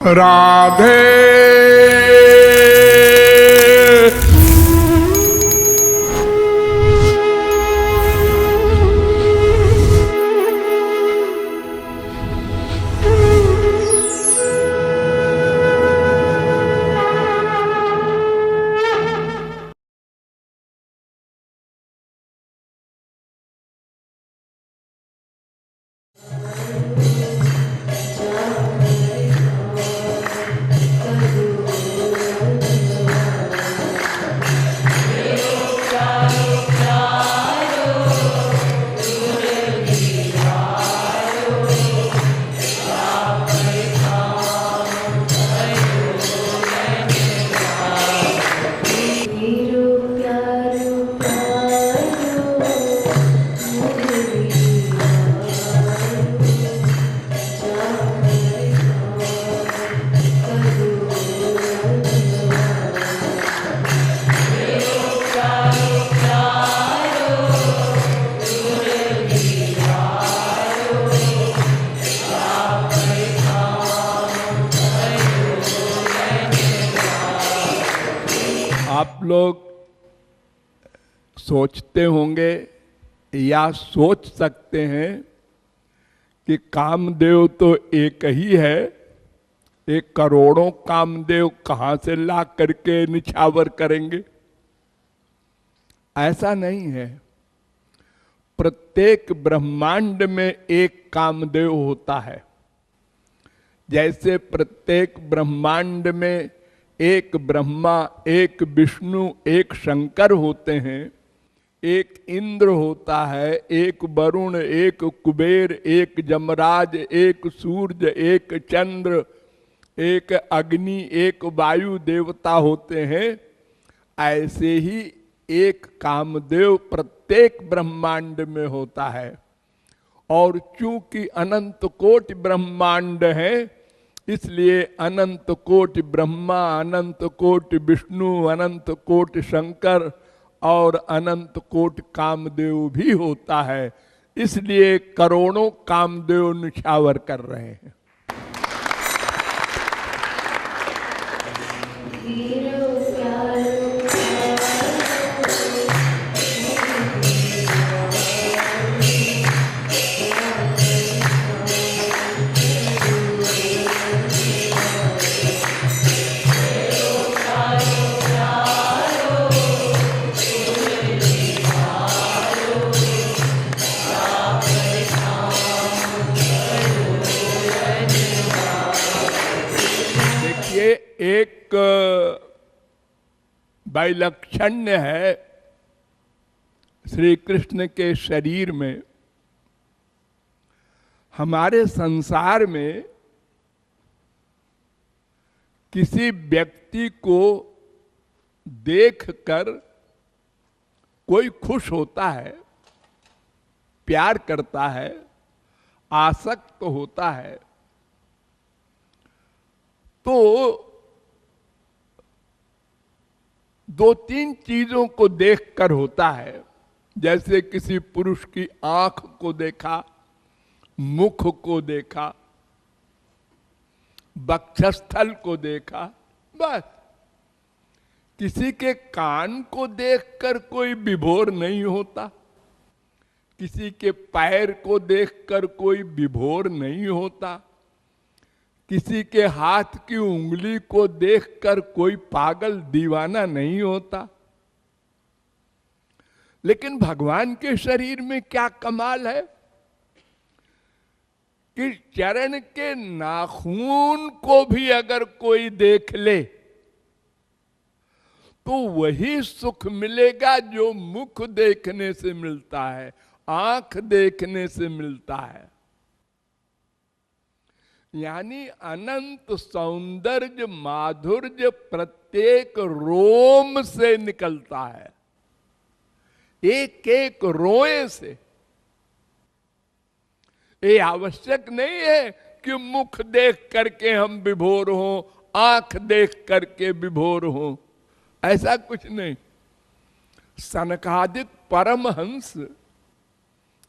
राधे आप लोग सोचते होंगे या सोच सकते हैं कि कामदेव तो एक ही है, एक करोड़ों कामदेव कहां से ला करके निछावर करेंगे। ऐसा नहीं है। प्रत्येक ब्रह्मांड में एक कामदेव होता है। जैसे प्रत्येक ब्रह्मांड में एक ब्रह्मा, एक विष्णु, एक शंकर होते हैं, एक इंद्र होता है, एक वरुण, एक कुबेर, एक यमराज, एक सूर्य, एक चंद्र, एक अग्नि, एक वायु देवता होते हैं, ऐसे ही एक कामदेव प्रत्येक ब्रह्मांड में होता है। और चूंकि अनंत कोटि ब्रह्मांड है, इसलिए अनंत कोटि ब्रह्मा, अनंत कोटि विष्णु, अनंत कोटि शंकर और अनंत कोटि कामदेव भी होता है। इसलिए करोड़ों कामदेव निछावर कर रहे हैं। एक वैलक्षण्य है श्री कृष्ण के शरीर में। हमारे संसार में किसी व्यक्ति को देखकर कोई खुश होता है, प्यार करता है, आसक्त होता है, तो दो तीन चीजों को देखकर होता है। जैसे किसी पुरुष की आंख को देखा, मुख को देखा, वक्षस्थल को देखा, बस। किसी के कान को देखकर कोई विभोर नहीं होता, किसी के पैर को देखकर कोई विभोर नहीं होता, किसी के हाथ की उंगली को देखकर कोई पागल दीवाना नहीं होता। लेकिन भगवान के शरीर में क्या कमाल है कि चरण के नाखून को भी अगर कोई देख ले तो वही सुख मिलेगा जो मुख देखने से मिलता है, आंख देखने से मिलता है। यानी अनंत सौंदर्य माधुर्य प्रत्येक रोम से निकलता है, एक एक रोए से। ये आवश्यक नहीं है कि मुख देख करके हम विभोर हों, आंख देख करके विभोर हों, ऐसा कुछ नहीं। सनकादिक परमहंस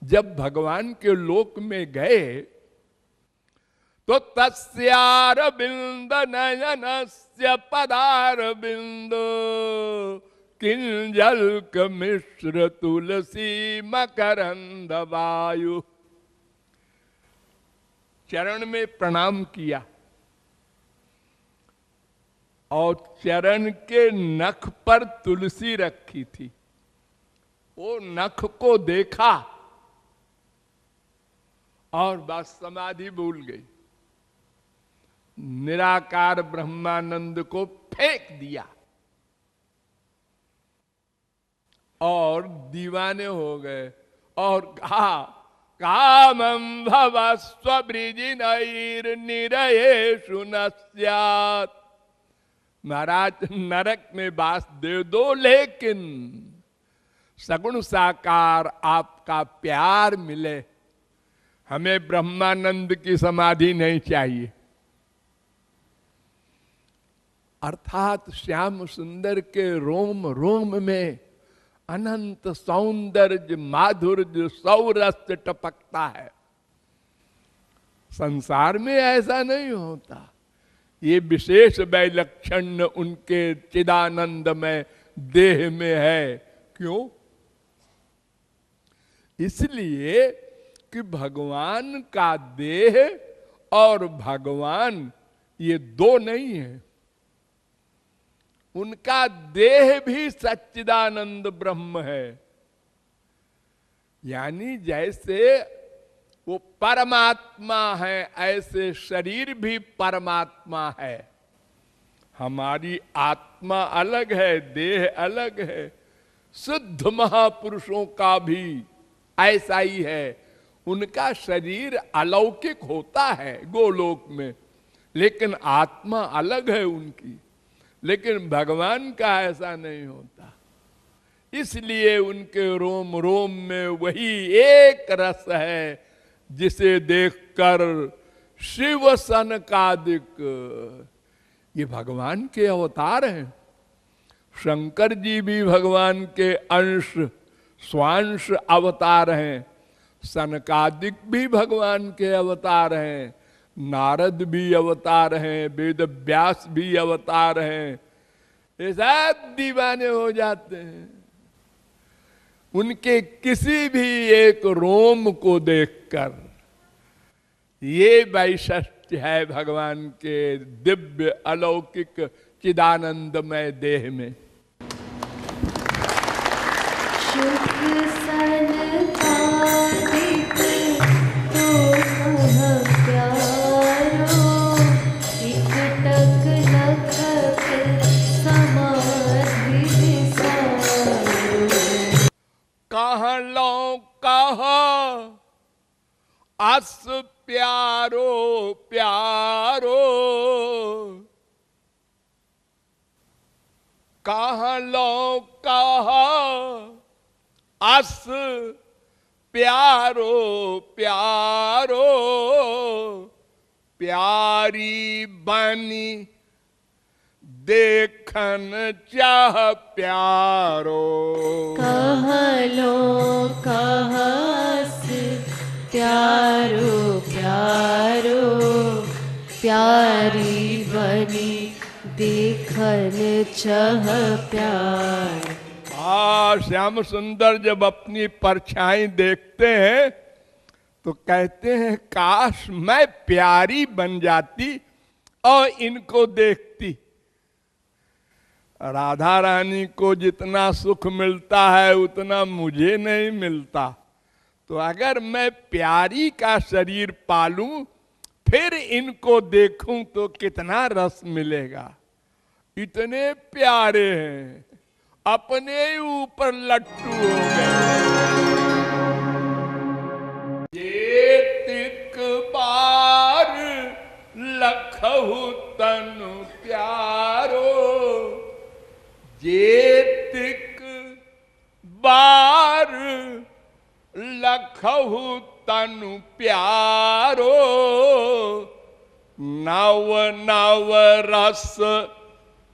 जब भगवान के लोक में गए तो तस्यारविंद नयनस्य पदारविंद किंजल्क मिश्र तुलसी मकरंद वायु। चरण में प्रणाम किया और चरण के नख पर तुलसी रखी थी, वो नख को देखा और बस समाधि भूल गई। निराकार ब्रह्मानंद को फेंक दिया और दीवाने हो गए और कहा कामं भवस्व ब्रिजिनैर निरयेषु न स्यात्। महाराज नरक में वास दे दो, लेकिन सगुण साकार आपका प्यार मिले, हमें ब्रह्मानंद की समाधि नहीं चाहिए। अर्थात श्याम सुंदर के रोम रोम में अनंत सौंदर्य माधुर्य सौरस टपकता है। संसार में ऐसा नहीं होता। ये विशेष वैलक्षण्य उनके चिदानंद में देह में है। क्यों? इसलिए कि भगवान का देह और भगवान ये दो नहीं है। उनका देह भी सच्चिदानंद ब्रह्म है। यानी जैसे वो परमात्मा है, ऐसे शरीर भी परमात्मा है। हमारी आत्मा अलग है, देह अलग है। शुद्ध महापुरुषों का भी ऐसा ही है। उनका शरीर अलौकिक होता है गोलोक में, लेकिन आत्मा अलग है उनकी। लेकिन भगवान का ऐसा नहीं होता। इसलिए उनके रोम रोम में वही एक रस है जिसे देखकर शिव सनकादिक, ये भगवान के अवतार हैं। शंकर जी भी भगवान के अंश स्वांश अवतार हैं। सनकादिक भी भगवान के अवतार हैं। नारद भी अवतार हैं, वेद व्यास भी अवतार हैं। ये सब दीवाने हो जाते हैं उनके किसी भी एक रोम को देखकर। ये वैशिष्ट्य है भगवान के दिव्य अलौकिक चिदानंदमय देह में। कहाँ लो कहाँ अस प्यारो प्यारो, कहाँ लो कहाँ अस प्यारो प्यारो, प्यारी बनी देखन चाह प्यारो। कहाँ लो कहाँ से प्यारो प्यारो, प्यारी बनी देखन चाह प्यार। श्याम सुंदर जब अपनी परछाई देखते हैं तो कहते हैं काश मैं प्यारी बन जाती और इनको देखती। राधा रानी को जितना सुख मिलता है उतना मुझे नहीं मिलता। तो अगर मैं प्यारी का शरीर पालूं फिर इनको देखूं तो कितना रस मिलेगा। इतने प्यारे हैं, अपने ही ऊपर लट्टू हो गए। ये तिक बार लखहु तनु प्यारो, ये तिक बार लखहु तनु प्यारो, नव नव रस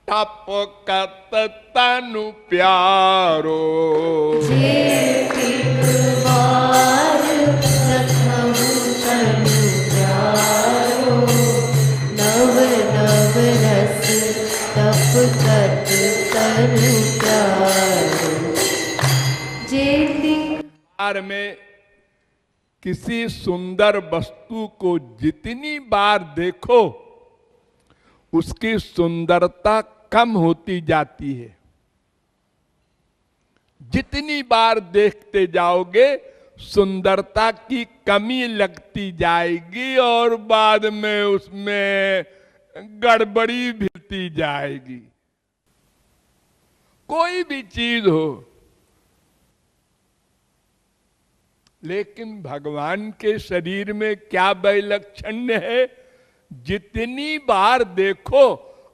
टपकत तनु प्यारो। जे तिक बार लखहु तनु प्यारो, तत्पर प्यारो जेति बार में किसी सुंदर वस्तु को जितनी बार देखो उसकी सुंदरता कम होती जाती है। जितनी बार देखते जाओगे सुंदरता की कमी लगती जाएगी और बाद में उसमें गड़बड़ी भिड़ती जाएगी। कोई भी चीज हो, लेकिन भगवान के शरीर में क्या वैलक्षण्य है, जितनी बार देखो,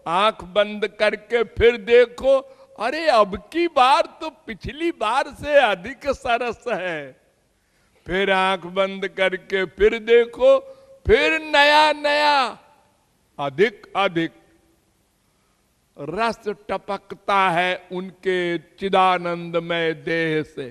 आंख बंद करके फिर देखो, अरे अब की बार तो पिछली बार से अधिक सरस है। फिर आंख बंद करके फिर देखो, फिर नया नया अधिक अधिक रस टपकता है उनके चिदानंदमय देह से।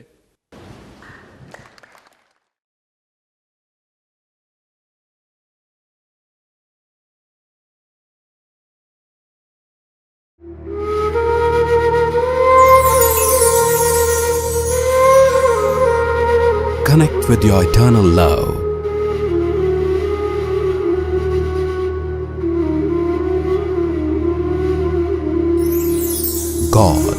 Connect with your eternal love. God.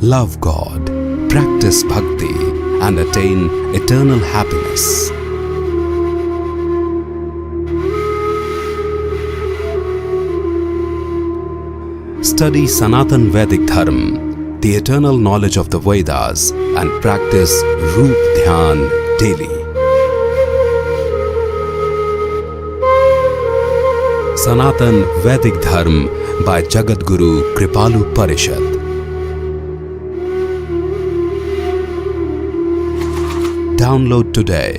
Love God, practice bhakti and attain eternal happiness. Study Sanatan Vedic Dharma, the eternal knowledge of the Vedas, and practice Roop Dhyan daily. Sanatan Vedic Dharma by Jagat Guru Kripalu Parishad. Download today